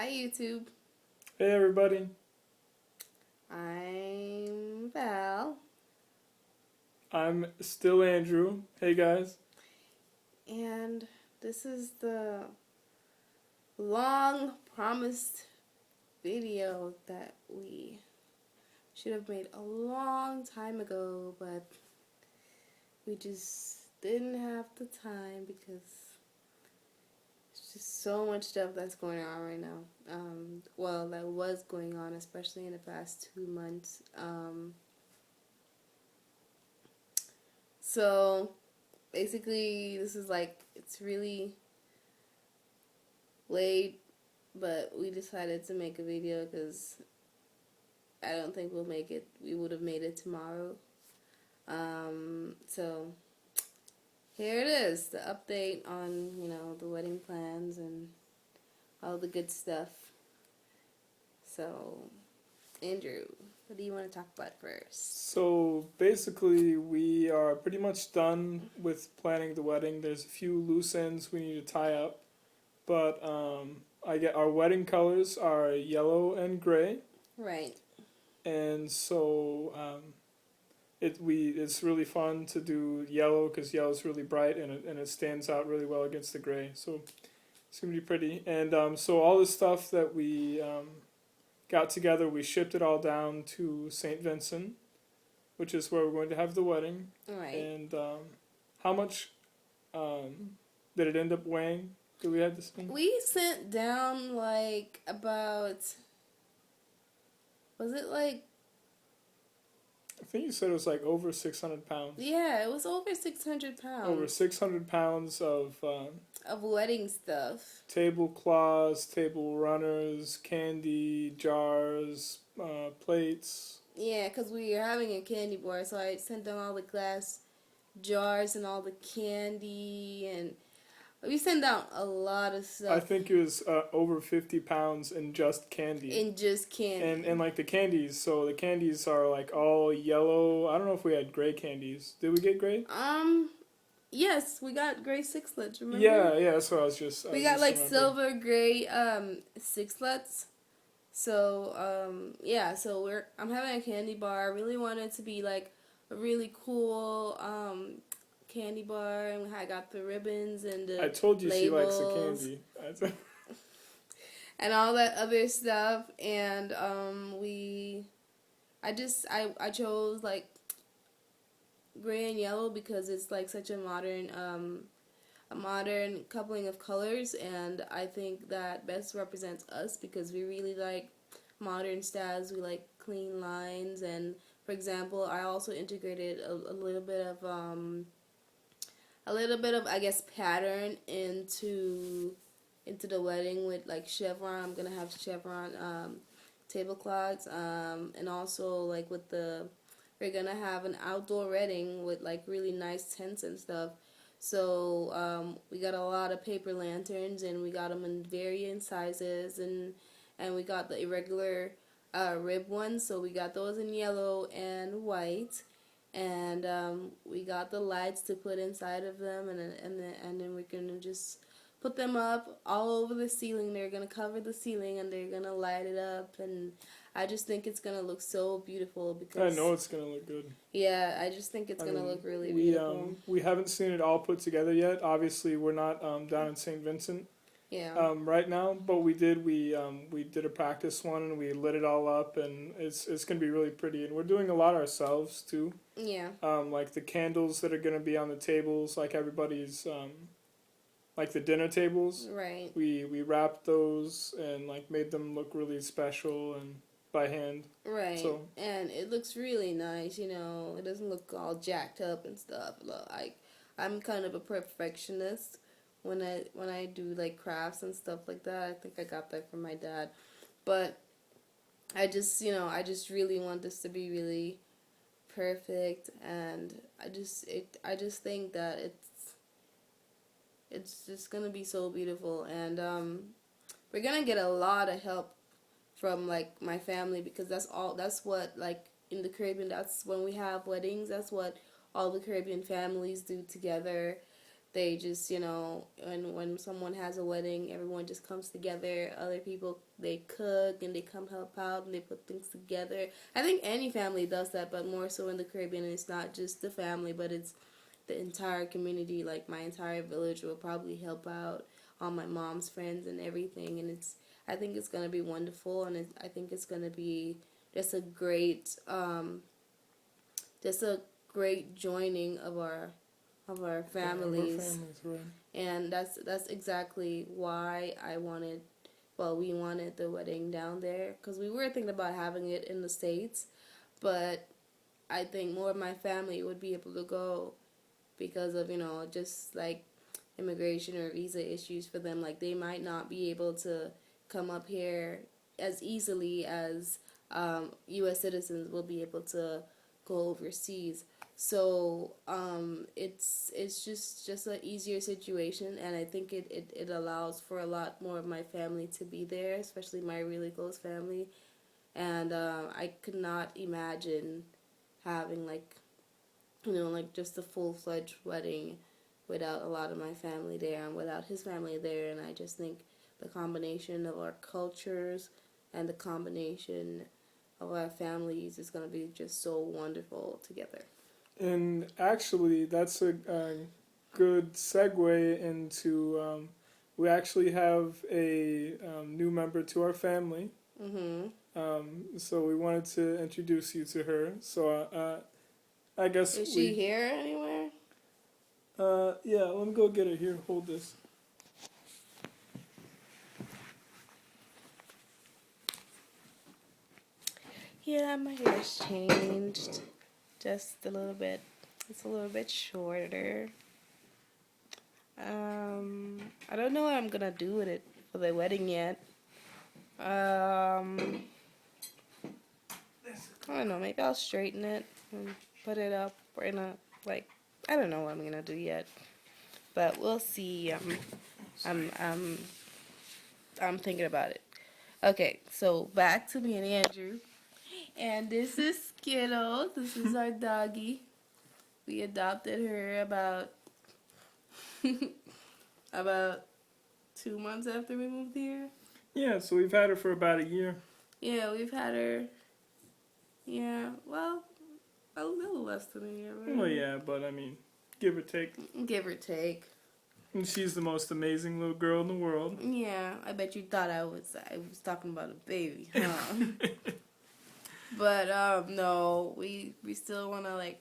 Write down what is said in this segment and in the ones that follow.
Hi, YouTube. Hey everybody, I'm Val, I'm still Andrew. Hey guys. and this is the long promised video that we should have made a long time ago, but we just didn't have the time because there's just so much stuff that's going on right now. Well, that was going on, especially in the past 2 months. So basically, this is like, it's really late, but we decided to make a video because I don't think we'll make it. We would have made it tomorrow. So here it is, the update on, the wedding plans and all the good stuff. So, Andrew, what do you want to talk about first? So basically, we are pretty much done with planning the wedding. There's a few loose ends we need to tie up, but I get our wedding colors are yellow and gray, Right. and so it's really fun to do yellow because yellow is really bright and it stands out really well against the gray. So it's gonna be pretty. And so all the stuff that we got together, we shipped it all down to St. Vincent, which is where we're going to have the wedding. Right. And how much did it end up weighing? Did we have this thing? We sent down like about, was it like, I think you said it was like over 600 pounds. yeah, it was over 600 pounds. Over 600 pounds of wedding stuff. tablecloths, table runners, candy jars, plates. Yeah, because we were having a candy bar, so I sent down all the glass jars and all the candy, and we sent down a lot of stuff. I think it was over 50 pounds in just candy. In just candy. And like the candies, so the candies are like all yellow. I don't know if we had gray candies. Did we get gray? Yes, we got gray sixlets, remember? Yeah, that's what I was just... We got like silver gray sixlets. So, yeah, so I'm having a candy bar. I really want it to be like a really cool candy bar, and I got the ribbons and the I told you labels, she likes the candy. and all that other stuff, and I chose like gray and yellow because it's like such a modern coupling of colors, and I think that best represents us because we really like modern styles. We like clean lines, and for example, I also integrated a little bit of I guess pattern into the wedding with like chevron. I'm gonna have chevron tablecloths, and also like we're gonna have an outdoor wedding with like really nice tents and stuff. So we got a lot of paper lanterns, and we got them in varying sizes, and we got the irregular rib ones. So we got those in yellow and white, and we got the lights to put inside of them, and then we're gonna just put them up all over the ceiling. They're gonna cover the ceiling, and they're gonna light it up, and I just think it's gonna look so beautiful because I know it's gonna look good. Yeah, I just think it's gonna look really beautiful. We haven't seen it all put together yet. Obviously, we're not down in St. Vincent. Yeah. Right now, but we did a practice one and we lit it all up, and it's gonna be really pretty, and we're doing a lot ourselves too. Yeah. Like the candles that are gonna be on the tables, like everybody's like the dinner tables. Right. We wrapped those and like made them look really special and by hand. Right. So, and it looks really nice. It doesn't look all jacked up and stuff. I'm kind of a perfectionist. When I do like crafts and stuff like that, I think I got that from my dad. But I just really want this to be really perfect, and I just think that it's just gonna be so beautiful, and we're gonna get a lot of help from like my family because that's what like in the Caribbean, that's when we have weddings, that's what all the Caribbean families do together. they just, when someone has a wedding, everyone just comes together. Other people, they cook and they come help out and they put things together. I think any family does that, but more so in the Caribbean, it's not just the family, but it's the entire community. Like my entire village will probably help out, all my mom's friends and everything. And I think it's gonna be wonderful, and I think it's gonna be just a great, joining of our families. Right. And that's exactly why we wanted the wedding down there, because we were thinking about having it in the States, but I think more of my family would be able to go because of, just like immigration or visa issues for them. Like they might not be able to come up here as easily as U.S. citizens will be able to go overseas. So it's just an easier situation, and I think it allows for a lot more of my family to be there, especially my really close family. And I could not imagine having like just a full-fledged wedding without a lot of my family there and without his family there. And I just think the combination of our cultures and the combination of our families is going to be just so wonderful together. And actually, that's a good segue into. We actually have a new member to our family. Mm-hmm. So we wanted to introduce you to her. So I guess Is she here anywhere? Yeah, let me go get her. Here, hold this. Yeah, my hair's changed just a little bit. It's a little bit shorter. I don't know what I'm gonna do with it for the wedding yet. I don't know. Maybe I'll straighten it and put it up in a I don't know what I'm gonna do yet, but we'll see. I'm thinking about it. Okay, so back to me and Andrew, and this is Skittle. This is our doggy. We adopted her about about 2 months after we moved here. Yeah, so we've had her for about a year. Yeah, we've had her. Yeah, well, a little less than a year. Right? Well, yeah, but I mean, give or take. Give or take. And she's the most amazing little girl in the world. Yeah, I bet you thought I was talking about a baby, huh? But no, we still want to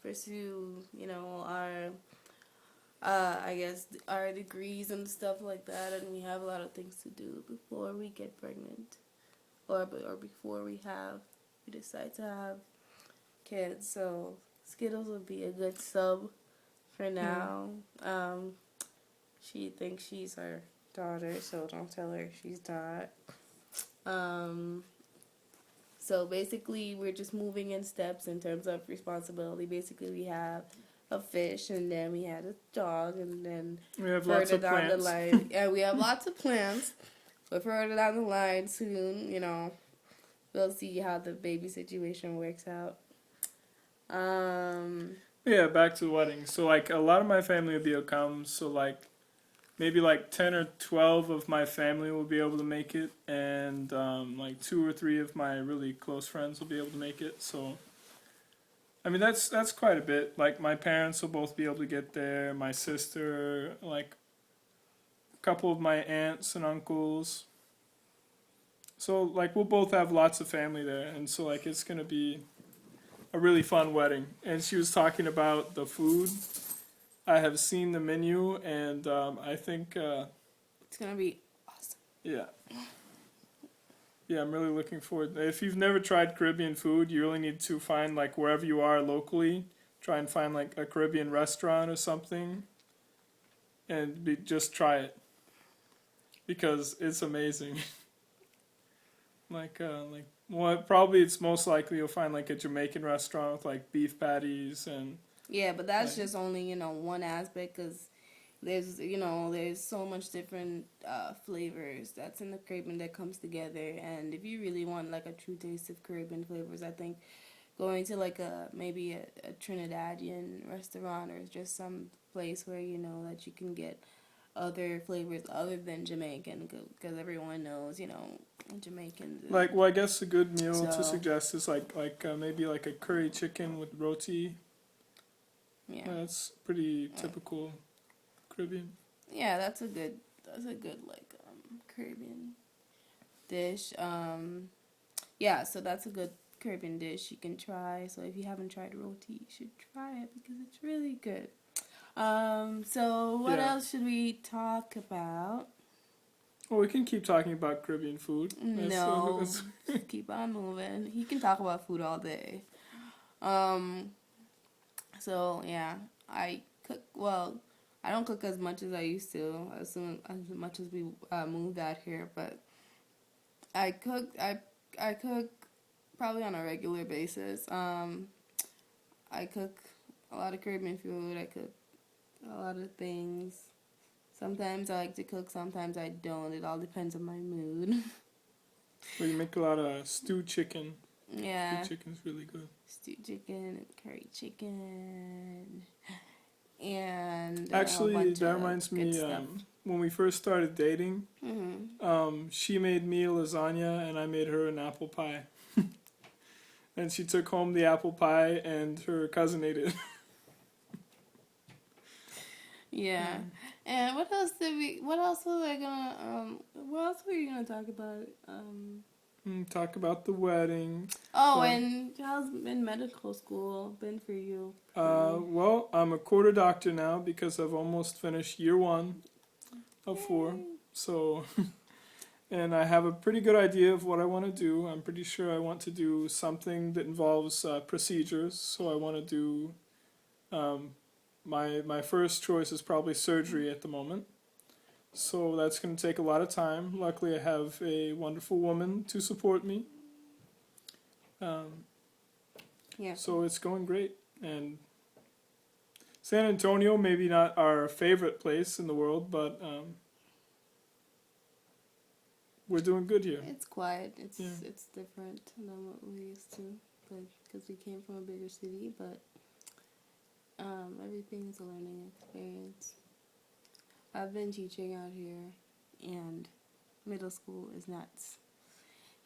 pursue, our I guess our degrees and stuff like that, and we have a lot of things to do before we get pregnant, or before we decide to have kids. So Skittles would be a good sub for now. She thinks she's our daughter, so don't tell her she's not. So basically, we're just moving in steps in terms of responsibility. Basically, we have a fish, and then we had a dog, and then we have lots of plants. The line, yeah, we have lots of plants. But further down the line, soon, we'll see how the baby situation works out. Yeah, back to the wedding. So a lot of my family will be able to come. So maybe 10 or 12 of my family will be able to make it, and 2 or 3 of my really close friends will be able to make it. So I mean that's quite a bit. My parents will both be able to get there, my sister, a couple of my aunts and uncles. So we'll both have lots of family there, and so it's going to be a really fun wedding. And she was talking about the food. I have seen the menu, and I think it's gonna be awesome. Yeah. Yeah, I'm really looking forward. If you've never tried Caribbean food, you really need to find wherever you are locally, try and find a Caribbean restaurant or something, and just try it because it's amazing. Probably it's most likely you'll find a Jamaican restaurant with beef patties and. Yeah, but that's just only, one aspect, because there's so much different flavors that's in the Caribbean that comes together. And if you really want a true taste of Caribbean flavors, I think going to like maybe a Trinidadian restaurant or just some place where you know that you can get other flavors other than Jamaican because everyone knows, you know, Jamaicans. Like, well, I guess a good meal to So suggest is like maybe like a curry chicken with roti. yeah, That's pretty typical Caribbean. yeah, that's a good like Caribbean dish. Yeah, so that's a good Caribbean dish you can try. So if you haven't tried roti, you should try it because it's really good. So what Yeah. else should we talk about? Well, we can keep talking about Caribbean food. No, That's just keep on moving. He can talk about food all day. Um, so yeah, I cook. Well, I don't cook as much as I used to, as much as we moved out here. But I cook. I cook probably on a regular basis. I cook a lot of Caribbean food. I cook a lot of things. Sometimes I like to cook, sometimes I don't. It all depends on my mood. where you make a lot of stewed chicken. Yeah. Stewed chicken's really good. Stewed chicken, curry chicken, and a Actually, bunch that of reminds good me. stuff. When we first started dating, Hmm. she made me lasagna and I made her an apple pie. And she took home the apple pie and her cousin ate it. Yeah. And what else did we? What else was I gonna? What else were you gonna talk about? Talk about the wedding. Oh, and how's been medical school been for you? Well, I'm a quarter doctor now because I've almost finished year 1 of 4. Yay. So, and I have a pretty good idea of what I want to do. I'm pretty sure I want to do something that involves procedures. So I want to do. My first choice is probably surgery at the moment. So that's going to take a lot of time. Luckily, I have a wonderful woman to support me. Yeah. So it's going great. And San Antonio, maybe not our favorite place in the world, but we're doing good here. It's quiet. It's different than what we used to, but because we came from a bigger city, but everything's a learning experience. I've been teaching out here, and middle school is nuts.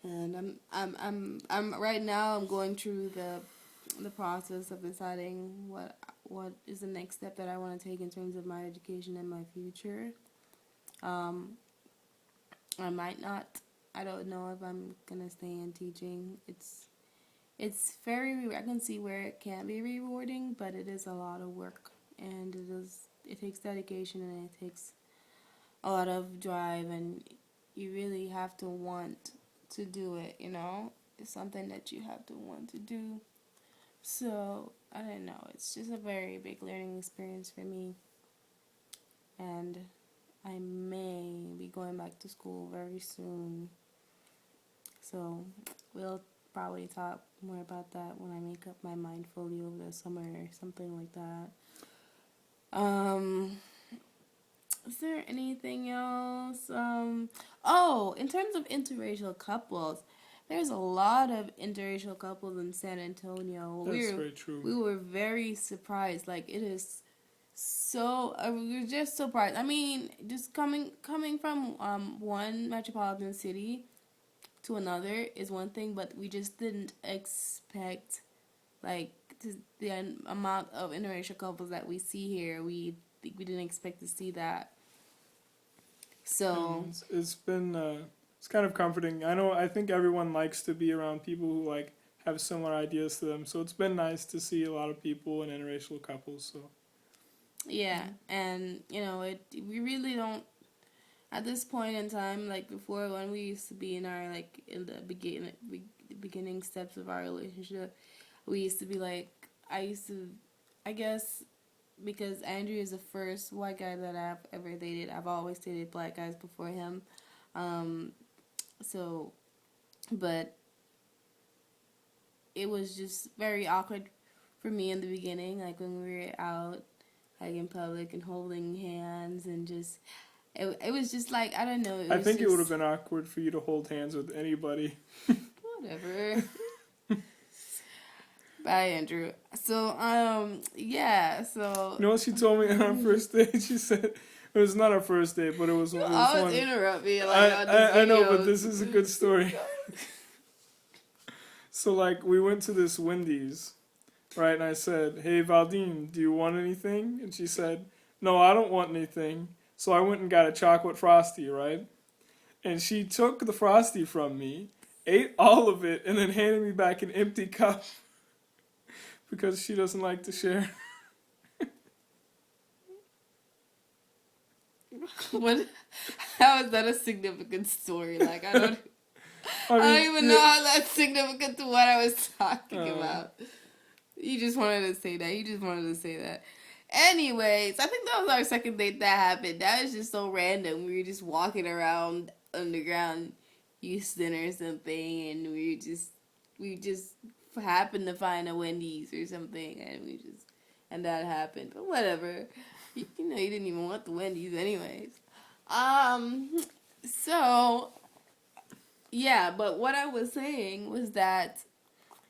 And I'm right now. I'm going through the process of deciding what is the next step that I want to take in terms of my education and my future. I might not. I don't know if I'm gonna stay in teaching. It's very. I can see where it can be rewarding, but it is a lot of work, and it takes dedication and it takes a lot of drive, and you really have to want to do it. You know, it's something that you have to want to do. So I don't know. It's just a very big learning experience for me, and I may be going back to school very soon. So we'll probably talk more about that when I make up my mind fully over the summer or something like that. Is there anything else? Oh, in terms of interracial couples, there's a lot of interracial couples in San Antonio. That's very true. We were very surprised. Like it is so we were just surprised. I mean, just coming from one metropolitan city to another is one thing, but we just didn't expect like the amount of interracial couples that we see here. We didn't expect to see that. So it's been it's kind of comforting. I think everyone likes to be around people who like have similar ideas to them. So it's been nice to see a lot of people in interracial couples. So yeah, and you know we really don't at this point in time, like before when we used to be in our like in the beginning steps of our relationship, we used to be like I guess because Andrew is the first white guy that I've ever dated. I've always dated black guys before him. So but it was just very awkward for me in the beginning, like when we were out like in public and holding hands and just it was just like I don't know. I think it would have been awkward for you to hold hands with anybody. Whatever. Bye, Andrew. So, yeah. So You know what she told me on our first date? She said it was not our first date, but it was you it was always one. interrupt me like on these I know, but videos. this is a good story. So like we went to this Wendy's, right? And I said, "Hey Valdine, do you want anything?" And she said, "No, I don't want anything." So I went and got a chocolate frosty, right? And she took the frosty from me, ate all of it, and then handed me back an empty cup because she doesn't like to share. What? How is that a significant story? Like I I don't mean, even know how that's significant to what I was talking uh, about. You just wanted to say that. You just wanted to say that. Anyways, I think that was our second date that happened. That was just so random. We were just walking around underground Houston or something, and we just happened to find a Wendy's or something, and that happened. But whatever. You know, you didn't even want the Wendy's anyways. Um, so yeah, but what I was saying was that,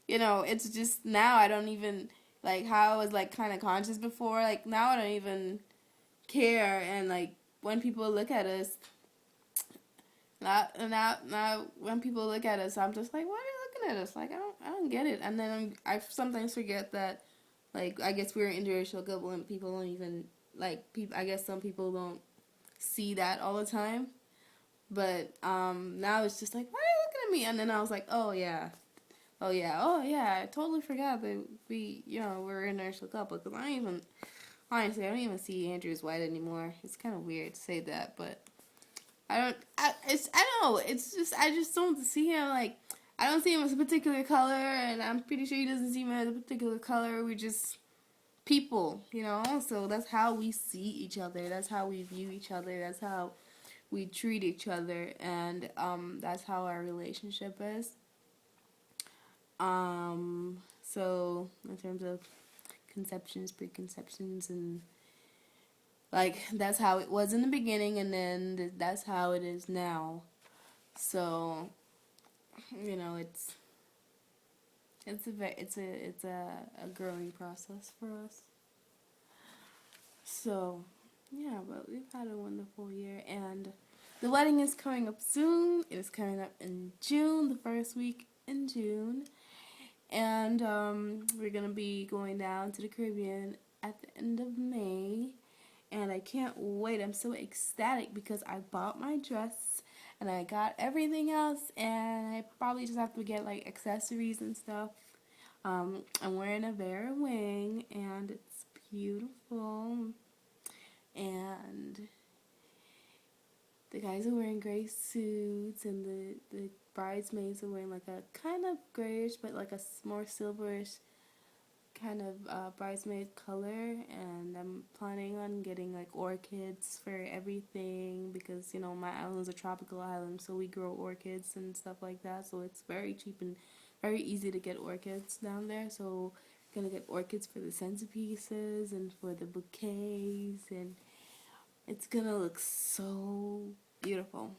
you know, it's just now I don't even like how I was like kind of conscious before. Like now I don't even care, and like when people look at us, now when people look at us, I'm just like, why are they looking at us? Like I don't get it. And then I sometimes forget that, like I guess we're an interracial couple, and people don't even like people. I guess some people don't see that all the time. But now it's just like, why are you looking at me? And then I was like, oh yeah. Oh yeah, I totally forgot that we're an interracial couple. Because honestly, I don't even see Andrew as white anymore. It's kind of weird to say that, but I don't know. It's just, I just don't see him like, I don't see him as a particular color, and I'm pretty sure he doesn't see me as a particular color. We're just people, you know? So that's how we see each other. That's how we view each other. That's how we treat each other, and that's how our relationship is. So in terms of conceptions, preconceptions, and like that's how it was in the beginning, and then that's how it is now. So you know, it's a growing process for us. So yeah, but we've had a wonderful year, and the wedding is coming up soon. It is coming up in June, the first week in June. And we're going to be going down to the Caribbean at the end of May. And I can't wait. I'm so ecstatic because I bought my dress and I got everything else. And I probably just have to get like accessories and stuff. I'm wearing a Vera wing and it's beautiful. And the guys are wearing gray suits, and the bridesmaids are wearing like a kind of grayish, but like a more silverish kind of bridesmaid color. And I'm planning on getting like orchids for everything because, you know, my island is a tropical island, so we grow orchids and stuff like that. So it's very cheap and very easy to get orchids down there. So I'm gonna get orchids for the centerpieces and for the bouquets, and it's gonna look so beautiful.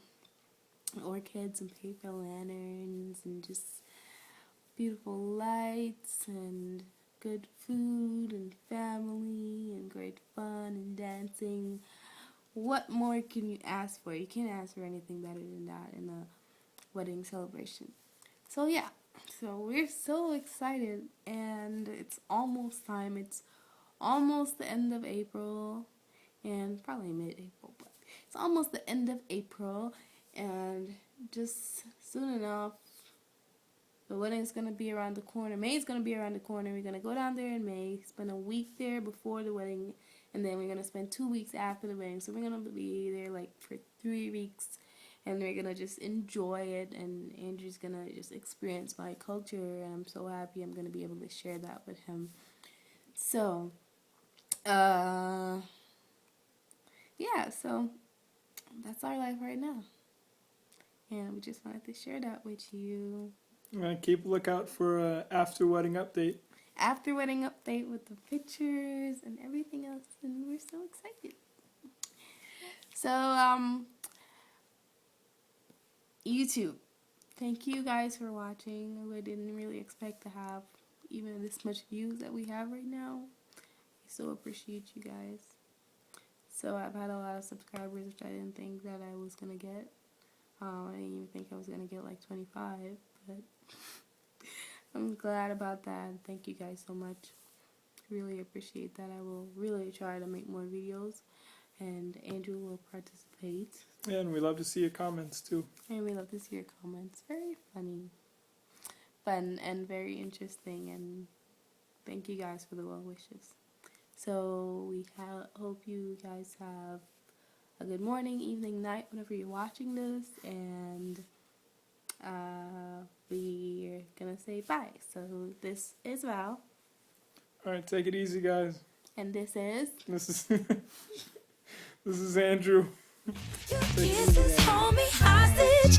Orchids and paper lanterns and just beautiful lights and good food and family and great fun and dancing. What more can you ask for? You can't ask for anything better than that in a wedding celebration. So yeah, so we're so excited, and it's almost time. It's almost the end of April, and probably mid-April, but it's almost the end of April, and just soon enough, the wedding's gonna be around the corner. May's gonna be around the corner. We're gonna go down there in May, spend a week there before the wedding, and then we're gonna spend 2 weeks after the wedding. So we're gonna be there like for 3 weeks, and we're gonna just enjoy it. And Andrew's gonna just experience my culture, and I'm so happy I'm gonna be able to share that with him. So, yeah. So that's our life right now, and we just wanted to share that with you. keep a lookout for after wedding update. After wedding update with the pictures and everything else, and we're so excited. So YouTube, thank you guys for watching. I didn't really expect to have even this much views that we have right now. I so appreciate you guys. So I've had a lot of subscribers, which I didn't think that I was gonna get. I didn't even think I was gonna get like 25, but I'm glad about that. Thank you guys so much. Really appreciate that. I will really try to make more videos, and Andrew will participate. Yeah, and we love to see your comments too. And we love to see your comments. Very funny, fun, and very interesting. And thank you guys for the well wishes. So we hope you guys have a good morning, evening, night, whenever you're watching this, and we're gonna say bye. So this is Val. All right, take it easy, guys. And this is this is Andrew. Your kisses hold me hostage.